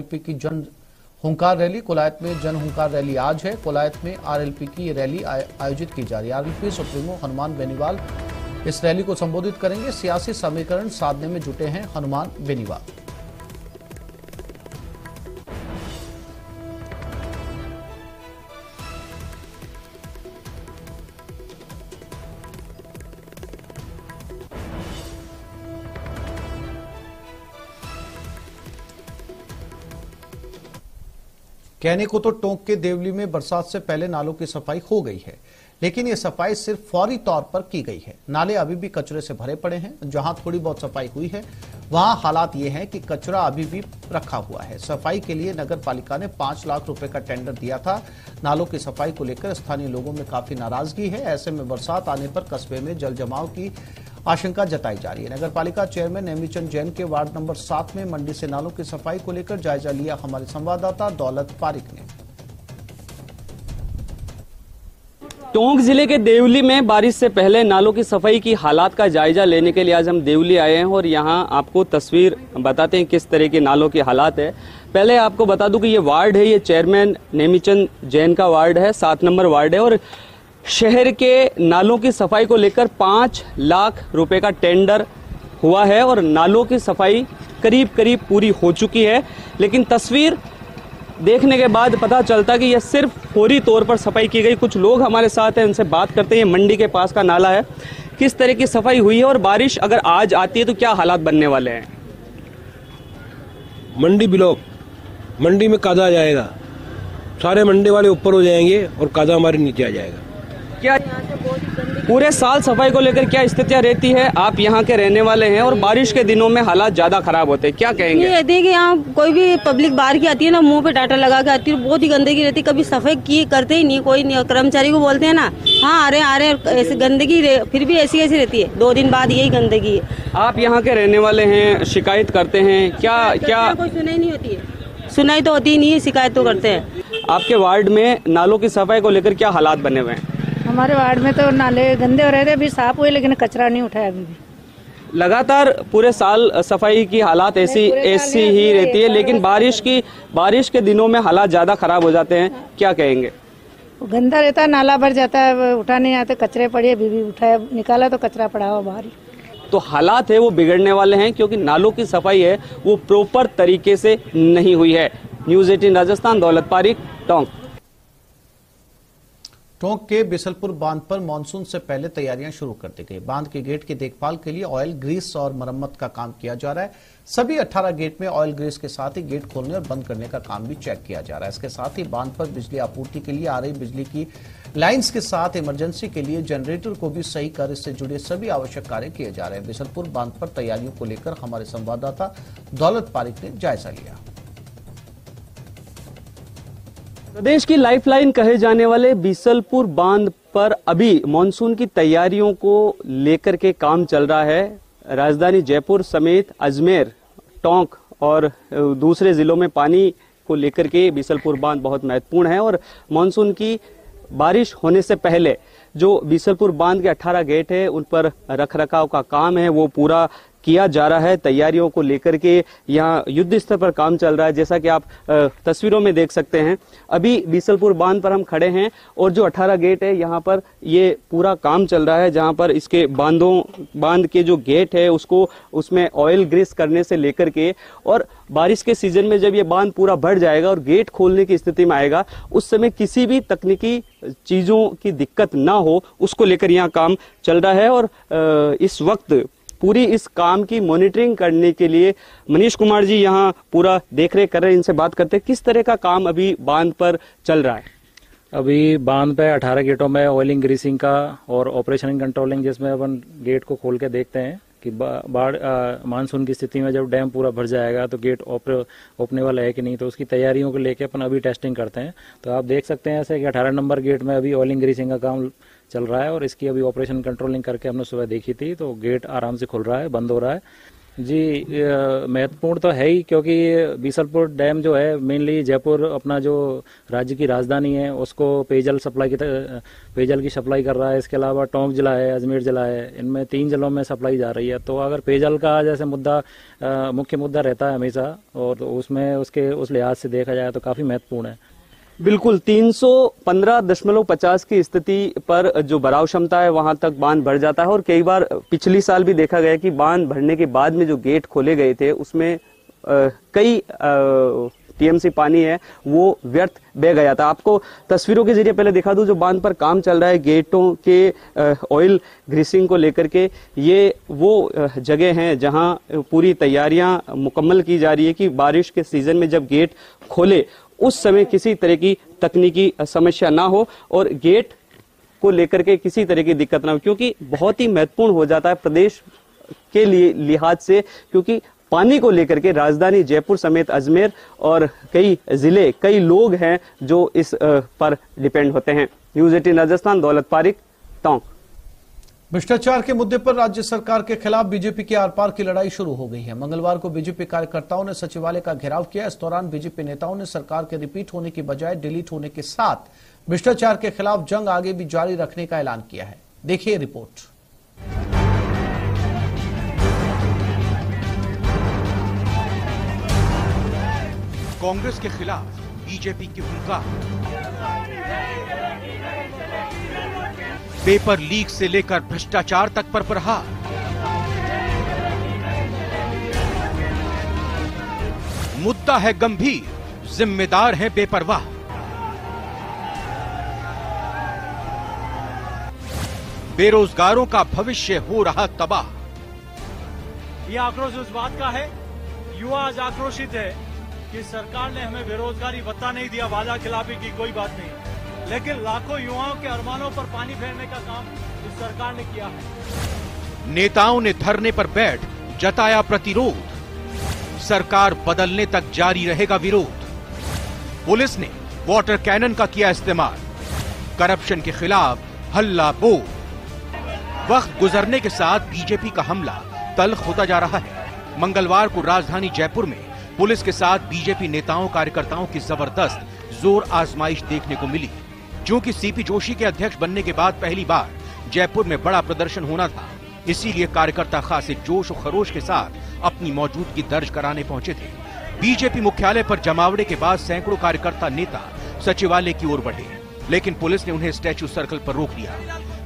RLP की जन हुंकार रैली। कोलायत में जन हुंकार रैली आज है। कोलायत में आरएलपी की रैली आयोजित की जा रही है। आरएलपी सुप्रीमो हनुमान बेनीवाल इस रैली को संबोधित करेंगे। सियासी समीकरण साधने में जुटे हैं हनुमान बेनीवाल। कहने को तो टोंक के देवली में बरसात से पहले नालों की सफाई हो गई है, लेकिन ये सफाई सिर्फ फौरी तौर पर की गई है। नाले अभी भी कचरे से भरे पड़े हैं। जहां थोड़ी बहुत सफाई हुई है वहां हालात ये हैं कि कचरा अभी भी रखा हुआ है। सफाई के लिए नगर पालिका ने 5 लाख रुपए का टेंडर दिया था। नालों की सफाई को लेकर स्थानीय लोगों में काफी नाराजगी है। ऐसे में बरसात आने पर कस्बे में जल जमाव की आशंका जताई जा रही है। नगर पालिका चेयरमैन नेमीचंद जैन के वार्ड नंबर 7 में मंडी से नालों की सफाई को लेकर जायजा लिया हमारे संवाददाता दौलत पारिक ने। टोंक जिले के देवली में बारिश से पहले नालों की सफाई की हालात का जायजा लेने के लिए आज हम देवली आए हैं और यहां आपको तस्वीर बताते हैं किस तरह के नालों की हालात है। पहले आपको बता दूं कि ये वार्ड है, ये चेयरमैन नेमीचंद जैन का वार्ड है, 7 नंबर वार्ड है और शहर के नालों की सफाई को लेकर 5 लाख रुपए का टेंडर हुआ है और नालों की सफाई करीब करीब पूरी हो चुकी है। लेकिन तस्वीर देखने के बाद पता चलता कि यह सिर्फ फौरी तौर पर सफाई की गई। कुछ लोग हमारे साथ हैं, उनसे बात करते हैं। मंडी के पास का नाला है, किस तरह की सफाई हुई है और बारिश अगर आज आती है तो क्या हालात बनने वाले हैं? मंडी ब्लॉक, मंडी में कादा आ जाएगा, सारे मंडी वाले ऊपर हो जाएंगे और कादा हमारे नीचे आ जाएगा। क्या पूरे साल सफाई को लेकर क्या स्थितियां रहती है? आप यहाँ के रहने वाले हैं और बारिश के दिनों में हालात ज्यादा खराब होते हैं, क्या कहेंगे? ये रहती है कि यहाँ कोई भी पब्लिक बाहर की आती है ना, मुंह पे टाटा लगा के आती है, बहुत ही गंदगी रहती है। कभी सफाई की करते ही नहीं, कोई नहीं। कर्मचारी को बोलते हैं ना, हाँ आ रहे हैं, ऐसी गंदगी फिर भी ऐसी रहती है। 2 दिन बाद यही गंदगी है। आप यहाँ के रहने वाले हैं, शिकायत करते हैं, क्या कोई सुनाई नहीं होती है? सुनाई तो होती ही नहीं है, शिकायत तो करते हैं। आपके वार्ड में नालों की सफाई को लेकर क्या हालात बने हुए हैं? हमारे वार्ड में तो नाले गंदे हो रहे थे, अभी साफ हुए, लेकिन कचरा नहीं उठाया अभी भी। लगातार पूरे साल सफाई की हालात ऐसी ही रहती है, लेकिन बारिश के दिनों में हालात ज्यादा खराब हो जाते हैं, क्या कहेंगे? गंदा रहता है, नाला भर जाता है, उठा नहीं आते, कचरे पड़े, अभी भी उठाया निकाला तो कचरा पड़ा हुआ बाहर। तो हालात है वो बिगड़ने वाले हैं क्योंकि नालों की सफाई है वो प्रॉपर तरीके से नहीं हुई है। न्यूज़ 18 राजस्थान, दौलत पारिक, टोंक। टोंक के बिसलपुर बांध पर मानसून से पहले तैयारियां शुरू कर दी गई। बांध के गेट की देखभाल के लिए ऑयल ग्रीस और मरम्मत का काम किया जा रहा है। सभी 18 गेट में ऑयल ग्रीस के साथ ही गेट खोलने और बंद करने का काम भी चेक किया जा रहा है। इसके साथ ही बांध पर बिजली आपूर्ति के लिए आ रही बिजली की लाइन्स के साथ इमरजेंसी के लिए जनरेटर को भी सही कर इससे जुड़े सभी आवश्यक कार्य किए जा रहे हैं। बिसलपुर बांध पर तैयारियों को लेकर हमारे संवाददाता दौलत पारिक ने जायजा लिया। प्रदेश की लाइफलाइन कहे जाने वाले बिसलपुर बांध पर अभी मानसून की तैयारियों को लेकर के काम चल रहा है। राजधानी जयपुर समेत अजमेर, टोंक और दूसरे जिलों में पानी को लेकर के बिसलपुर बांध बहुत महत्वपूर्ण है और मानसून की बारिश होने से पहले जो बिसलपुर बांध के 18 गेट है उन पर रखरखाव का काम है वो पूरा किया जा रहा है। तैयारियों को लेकर के यहाँ युद्ध स्तर पर काम चल रहा है। जैसा कि आप तस्वीरों में देख सकते हैं, अभी बिसलपुर बांध पर हम खड़े हैं और जो 18 गेट है यहाँ पर ये पूरा काम चल रहा है, जहाँ पर इसके बांध के जो गेट है उसमें ऑयल ग्रीस करने से लेकर के और बारिश के सीजन में जब ये बांध पूरा भर जाएगा और गेट खोलने की स्थिति में आएगा उस समय किसी भी तकनीकी चीजों की दिक्कत ना हो उसको लेकर यहाँ काम चल रहा है। और इस वक्त पूरी इस काम की मॉनिटरिंग करने के लिए मनीष कुमार जी यहाँ पूरा देखरेख कर रहे हैं। इनसे बात करते हैं किस तरह का काम अभी बांध पर चल रहा है। अभी बांध पे 18 गेटों में ऑयलिंग ग्रीसिंग का और ऑपरेशन कंट्रोलिंग, जिसमें अपन गेट को खोल के देखते हैं कि बाढ़ मानसून की स्थिति में जब डैम पूरा भर जाएगा तो गेट ओपने वाला है कि नहीं, तो उसकी तैयारियों को लेके अपन अभी टेस्टिंग करते हैं। तो आप देख सकते हैं ऐसे कि 18 नंबर गेट में अभी ऑयलिंग ग्रीसिंग का काम चल रहा है और इसकी अभी ऑपरेशन कंट्रोलिंग करके हमने सुबह देखी थी, तो गेट आराम से खुल रहा है, बंद हो रहा है। जी, महत्वपूर्ण तो है ही, क्योंकि बीसलपुर डैम जो है मेनली जयपुर अपना जो राज्य की राजधानी है उसको पेयजल की सप्लाई कर रहा है। इसके अलावा टोंक जिला है, अजमेर जिला है, इनमें 3 जिलों में सप्लाई जा रही है। तो अगर पेयजल का जैसे मुद्दा मुख्य मुद्दा रहता है हमेशा, और उसमें उस लिहाज से देखा जाए तो काफी महत्वपूर्ण है। बिल्कुल 315.50 की स्थिति पर जो भराव क्षमता है वहां तक बांध भर जाता है। और कई बार पिछली साल भी देखा गया कि बांध भरने के बाद में जो गेट खोले गए थे उसमें कई टीएमसी पानी है वो व्यर्थ बह गया था। आपको तस्वीरों के जरिए पहले दिखा दूं, जो बांध पर काम चल रहा है गेटों के ऑयल ग्रीसिंग को लेकर के, ये वो जगह हैं जहां पूरी तैयारियां मुकम्मल की जा रही है कि बारिश के सीजन में जब गेट खोले उस समय किसी तरह की तकनीकी समस्या ना हो और गेट को लेकर के किसी तरह की दिक्कत ना हो, क्योंकि बहुत ही महत्वपूर्ण हो जाता है प्रदेश के लिए लिहाज से, क्योंकि पानी को लेकर के राजधानी जयपुर समेत अजमेर और कई जिले, कई लोग हैं जो इस पर डिपेंड होते हैं। न्यूज़ 18 राजस्थान, दौलत पारिक, टोंक। भ्रष्टाचार के मुद्दे पर राज्य सरकार के खिलाफ बीजेपी की आर पार की लड़ाई शुरू हो गई है। मंगलवार को बीजेपी कार्यकर्ताओं ने सचिवालय का घेराव किया। इस दौरान बीजेपी नेताओं ने सरकार के रिपीट होने की बजाय डिलीट होने के साथ भ्रष्टाचार के खिलाफ जंग आगे भी जारी रखने का ऐलान किया है। देखिए रिपोर्ट। कांग्रेस के खिलाफ बीजेपी की हुंकार। पेपर लीक से लेकर भ्रष्टाचार तक पर प्रहार। मुद्दा है गंभीर, जिम्मेदार है बेपरवाह। बेरोजगारों का भविष्य हो रहा तबाह। यह आक्रोश उस बात का है, युवा आज आक्रोशित है कि सरकार ने हमें बेरोजगारी भत्ता नहीं दिया, वादा खिलाफी की कोई बात नहीं, लेकिन लाखों युवाओं के अरमानों पर पानी फेरने का काम इस सरकार ने किया है। नेताओं ने धरने पर बैठ जताया प्रतिरोध। सरकार बदलने तक जारी रहेगा विरोध। पुलिस ने वाटर कैनन का किया इस्तेमाल। करप्शन के खिलाफ हल्ला बोल। वक्त गुजरने के साथ बीजेपी का हमला तल्ख होता जा रहा है। मंगलवार को राजधानी जयपुर में पुलिस के साथ बीजेपी नेताओं कार्यकर्ताओं की जबरदस्त जोर आजमाइश देखने को मिली। क्योंकि सीपी जोशी के अध्यक्ष बनने के बाद पहली बार जयपुर में बड़ा प्रदर्शन होना था, इसीलिए कार्यकर्ता खासे जोश और खरोश के साथ अपनी मौजूदगी दर्ज कराने पहुंचे थे। बीजेपी मुख्यालय पर जमावड़े के बाद सैकड़ों कार्यकर्ता नेता सचिवालय की ओर बढ़े, लेकिन पुलिस ने उन्हें स्टैच्यू सर्कल पर रोक दिया।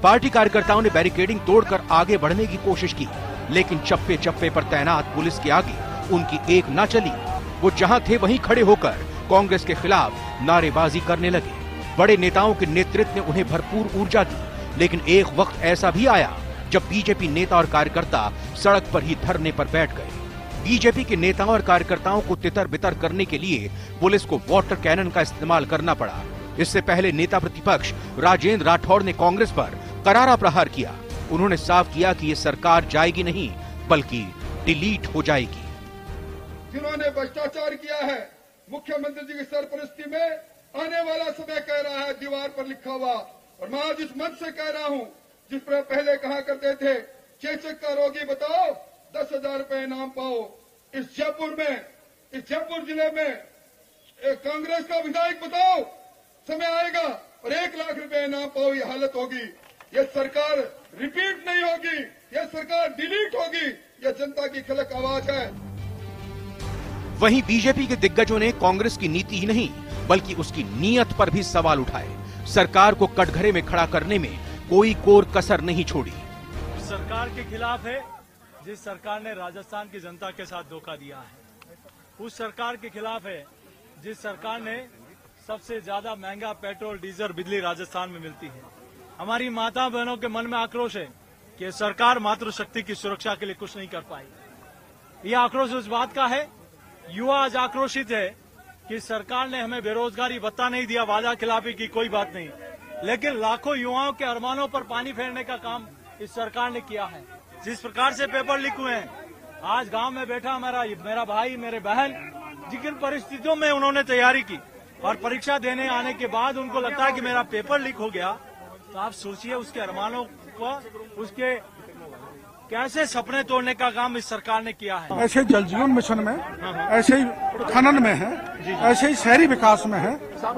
पार्टी कार्यकर्ताओं ने बैरिकेडिंग तोड़कर आगे बढ़ने की कोशिश की, लेकिन चप्पे चप्पे पर तैनात पुलिस के आगे उनकी एक न चली। वो जहां थे वहीं खड़े होकर कांग्रेस के खिलाफ नारेबाजी करने लगे। बड़े नेताओं के नेतृत्व ने उन्हें भरपूर ऊर्जा दी, लेकिन एक वक्त ऐसा भी आया जब बीजेपी नेता और कार्यकर्ता सड़क पर ही धरने पर बैठ गए। बीजेपी के नेताओं और कार्यकर्ताओं को तितर बितर करने के लिए पुलिस को वाटर कैनन का इस्तेमाल करना पड़ा। इससे पहले नेता प्रतिपक्ष राजेंद्र राठौड़ ने कांग्रेस पर करारा प्रहार किया। उन्होंने साफ किया कि ये सरकार जाएगी नहीं, बल्कि डिलीट हो जाएगी। जिन्होंने भ्रष्टाचार किया है, मुख्यमंत्री जी की सरपरस्ती में आने वाला समय कह रहा है, दीवार पर लिखा हुआ। और मैं आज इस मंच से कह रहा हूं, जिस पर पहले कहा करते थे चेचक का रोगी बताओ 10,000 रुपए इनाम पाओ। इस जयपुर जिले में कांग्रेस का विधायक बताओ, समय आएगा और 1 लाख रुपए इनाम पाओ, ये हालत होगी। ये सरकार रिपीट नहीं होगी, ये सरकार डिलीट होगी। ये जनता की खलक आवाज है। वहीं बीजेपी के दिग्गजों ने कांग्रेस की नीति ही नहीं बल्कि उसकी नीयत पर भी सवाल उठाए। सरकार को कटघरे में खड़ा करने में कोई कोर कसर नहीं छोड़ी। सरकार के खिलाफ है जिस सरकार ने राजस्थान की जनता के साथ धोखा दिया है। उस सरकार के खिलाफ है जिस सरकार ने सबसे ज्यादा महंगा पेट्रोल, डीजल, बिजली राजस्थान में मिलती है। हमारी माता बहनों के मन में आक्रोश है कि सरकार मातृशक्ति की सुरक्षा के लिए कुछ नहीं कर पाई। यह आक्रोश उस बात का है, युवा आज आक्रोशित है कि सरकार ने हमें बेरोजगारी भत्ता नहीं दिया, वादा खिलाफी की कोई बात नहीं, लेकिन लाखों युवाओं के अरमानों पर पानी फेरने का काम इस सरकार ने किया है। जिस प्रकार से पेपर लीक हुए हैं, आज गांव में बैठा मेरा भाई, मेरे बहन, जिन परिस्थितियों में उन्होंने तैयारी की और परीक्षा देने आने के बाद उनको लगता है कि मेरा पेपर लीक हो गया, तो आप सोचिए उसके अरमानों को, उसके कैसे सपने तोड़ने का काम इस सरकार ने किया है। ऐसे जल जीवन मिशन में, ऐसे ही खनन में है, ऐसे ही शहरी विकास में है,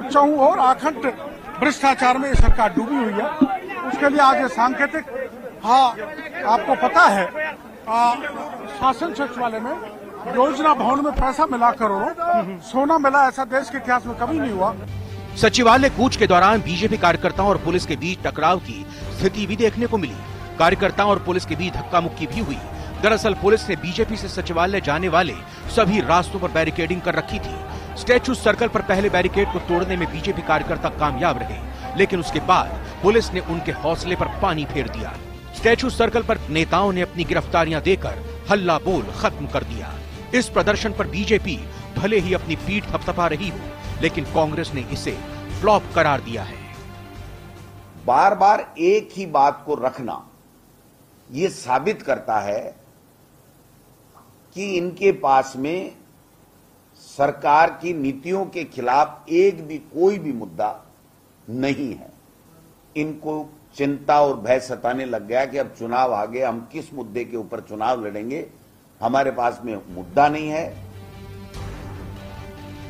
चाहूँ और अखंड भ्रष्टाचार में ये सरकार डूबी हुई है। उसके लिए आज ये सांकेतिक, हाँ आपको पता है शासन सचिवालय में योजना भवन में पैसा मिला करोड़ों, सोना मिला, ऐसा देश के इतिहास में कभी नहीं हुआ। सचिवालय कूच के दौरान बीजेपी कार्यकर्ताओं और पुलिस के बीच टकराव की स्थिति भी देखने को मिली। कार्यकर्ताओं और पुलिस के बीच धक्का मुक्की भी हुई। दरअसल पुलिस ने बीजेपी से सचिवालय जाने वाले सभी रास्तों पर बैरिकेडिंग कर रखी थी। स्टैचू सर्कल पर पहले बैरिकेड को तोड़ने में बीजेपी कार्यकर्ता कामयाब रहे, लेकिन उसके बाद पुलिस ने उनके हौसले पर पानी फेर दिया। स्टैचू सर्कल पर नेताओं ने अपनी गिरफ्तारियां देकर हल्ला बोल खत्म कर दिया। इस प्रदर्शन पर बीजेपी भले ही अपनी पीठ थपथपा रही हो, लेकिन कांग्रेस ने इसे फ्लॉप करार दिया है। बार बार एक ही बात को रखना ये साबित करता है कि इनके पास में सरकार की नीतियों के खिलाफ कोई भी मुद्दा नहीं है। इनको चिंता और भय सताने लग गया कि अब चुनाव आ गए, हम किस मुद्दे के ऊपर चुनाव लड़ेंगे, हमारे पास में मुद्दा नहीं है।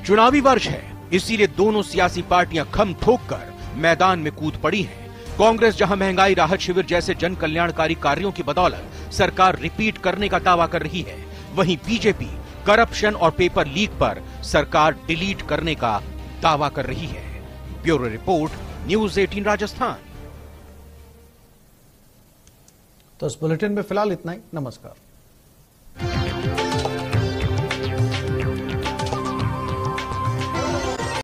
चुनावी वर्ष है, इसीलिए दोनों सियासी पार्टियां खम ठोक कर मैदान में कूद पड़ी हैं। कांग्रेस जहां महंगाई राहत शिविर जैसे जन कल्याणकारी कार्यों की बदौलत सरकार रिपीट करने का दावा कर रही है, वहीं बीजेपी करप्शन और पेपर लीक पर सरकार डिलीट करने का दावा कर रही है। Bureau report, news 18 Rajasthan. तो इस बुलेटिन में फिलहाल इतना ही। नमस्कार।